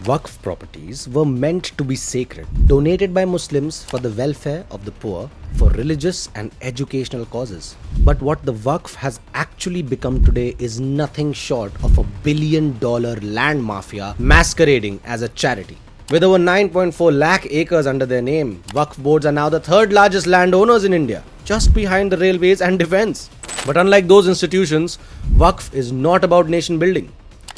Waqf properties were meant to be sacred, donated by Muslims for the welfare of the poor, for religious and educational causes. But what the Waqf has actually become today is nothing short of $1 billion land mafia masquerading as a charity. With over 9.4 lakh acres under their name, Waqf boards are now the third largest landowners in India, just behind the railways and defense. But unlike those institutions, Waqf is not about nation building.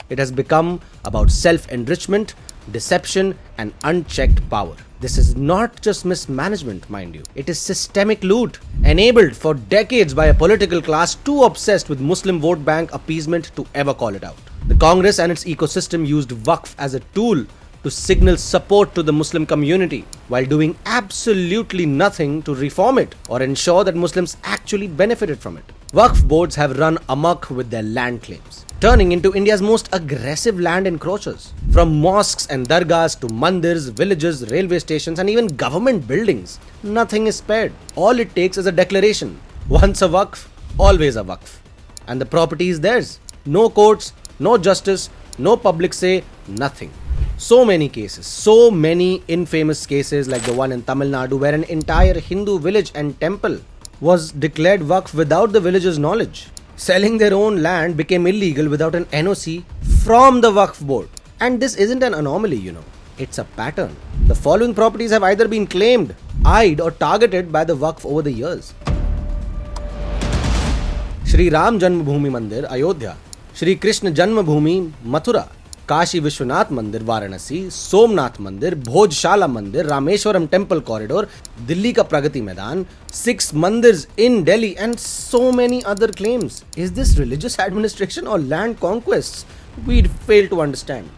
It has become about self-enrichment, deception and unchecked power. This is not just mismanagement, mind you. It is systemic loot, enabled for decades by a political class too obsessed with Muslim vote bank appeasement to ever call it out. The Congress and its ecosystem used Waqf as a tool to signal support to the Muslim community while doing absolutely nothing to reform it or ensure that Muslims actually benefited from it. Waqf boards have run amok with their land claims, turning into India's most aggressive land encroachers. From mosques and dargahs to mandirs, villages, railway stations and even government buildings, nothing is spared. All it takes is a declaration. Once a Waqf, always a Waqf. And the property is theirs. No courts, no justice, no public say, nothing. So many cases, so many infamous cases like the one in Tamil Nadu where an entire Hindu village and temple was declared Waqf without the villagers' knowledge. Selling their own land became illegal without an NOC from the Waqf board. And this isn't an anomaly, it's a pattern. The following properties have either been claimed, eyed or targeted by the Waqf over the years. Shri Ram Janmabhoomi Mandir, Ayodhya. Shri Krishna Janmabhoomi, Mathura. Kashi Vishwanath Mandir, Varanasi, Somnath Mandir, Bhojshala Mandir, Rameshwaram Temple Corridor, Delhi ka Pragati Maidan, 6 mandirs in Delhi and so many other claims. Is this religious administration or land conquests? We'd fail to understand.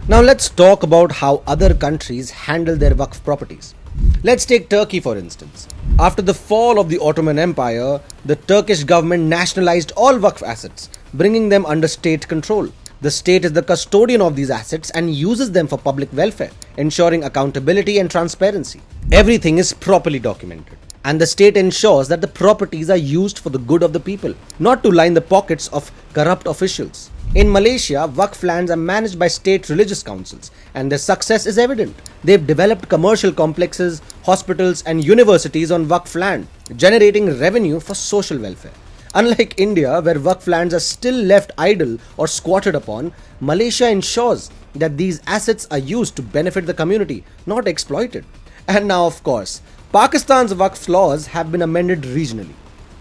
Now let's talk about how other countries handle their Waqf properties. Let's take Turkey for instance. After the fall of the Ottoman Empire, the Turkish government nationalized all Waqf assets, bringing them under state control. The state is the custodian of these assets and uses them for public welfare, ensuring accountability and transparency. Everything is properly documented, and the state ensures that the properties are used for the good of the people, not to line the pockets of corrupt officials. In Malaysia, Waqf lands are managed by state religious councils, and their success is evident. They've developed commercial complexes, hospitals, and universities on Waqf land, generating revenue for social welfare. Unlike India, where Waqf lands are still left idle or squatted upon, Malaysia ensures that these assets are used to benefit the community, not exploited. And now, of course, Pakistan's Waqf laws have been amended regionally.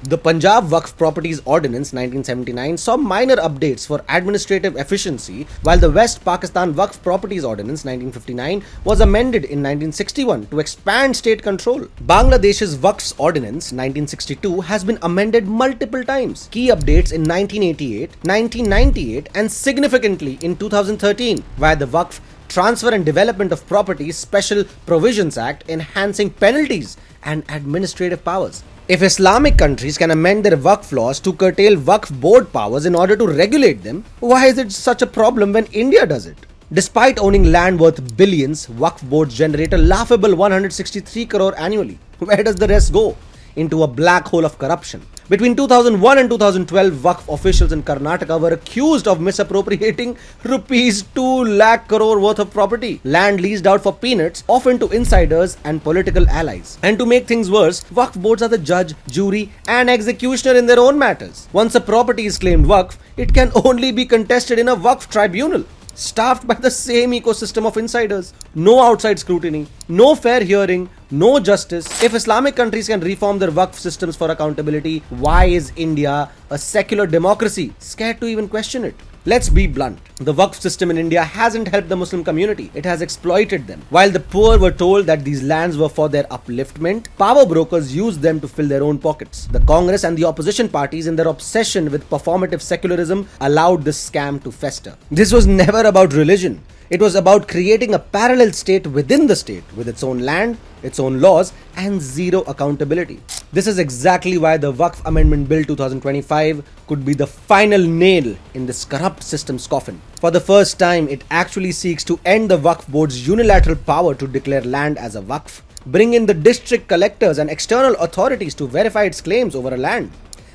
The Punjab Waqf Properties Ordinance 1979 saw minor updates for administrative efficiency, while the West Pakistan Waqf Properties Ordinance 1959 was amended in 1961 to expand state control. Bangladesh's Waqf's Ordinance 1962 has been amended multiple times. Key updates in 1988, 1998 and significantly in 2013 via the Waqf Transfer and Development of Properties Special Provisions Act, enhancing penalties and administrative powers. If Islamic countries can amend their Waqf laws to curtail Waqf board powers in order to regulate them, why is it such a problem when India does it? Despite owning land worth billions, Waqf boards generate a laughable 163 crore annually. Where does the rest go? Into a black hole of corruption. Between 2001 and 2012, Waqf officials in Karnataka were accused of misappropriating rupees 2 lakh crore worth of property, land leased out for peanuts, often to insiders and political allies. And to make things worse, Waqf boards are the judge, jury and executioner in their own matters. Once a property is claimed Waqf, it can only be contested in a Waqf tribunal, staffed by the same ecosystem of insiders. No outside scrutiny, no fair hearing, no justice. If Islamic countries can reform their Waqf systems for accountability, why is India, a secular democracy, scared to even question it? Let's be blunt. The Waqf system in India hasn't helped the Muslim community. It has exploited them. While the poor were told that these lands were for their upliftment, power brokers used them to fill their own pockets. The Congress and the opposition parties, in their obsession with performative secularism, allowed this scam to fester. This was never about religion. It was about creating a parallel state within the state, with its own land, its own laws, and zero accountability. This is exactly why the Waqf Amendment Bill 2025 could be the final nail in this corrupt system's coffin. For the first time, it actually seeks to end the Waqf board's unilateral power to declare land as a Waqf, bring in the district collectors and external authorities to verify its claims over a land,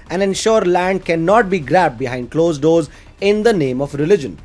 and ensure land cannot be grabbed behind closed doors in the name of religion.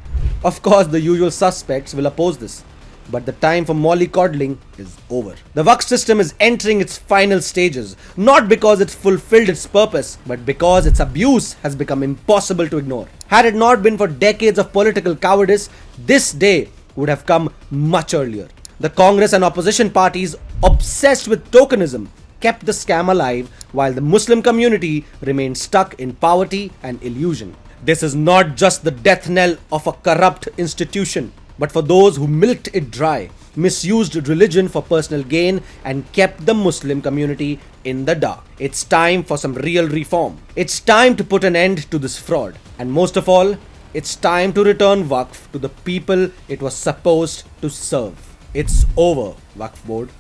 Of course, the usual suspects will oppose this. But the time for mollycoddling is over. The Waqf system is entering its final stages, not because it fulfilled its purpose, but because its abuse has become impossible to ignore. Had it not been for decades of political cowardice, this day would have come much earlier. The Congress and opposition parties, obsessed with tokenism, kept the scam alive while the Muslim community remained stuck in poverty and illusion. This is not just the death knell of a corrupt institution, but for those who milked it dry, misused religion for personal gain, and kept the Muslim community in the dark. It's time for some real reform. It's time to put an end to this fraud. And most of all, it's time to return Waqf to the people it was supposed to serve. It's over, Waqf Board.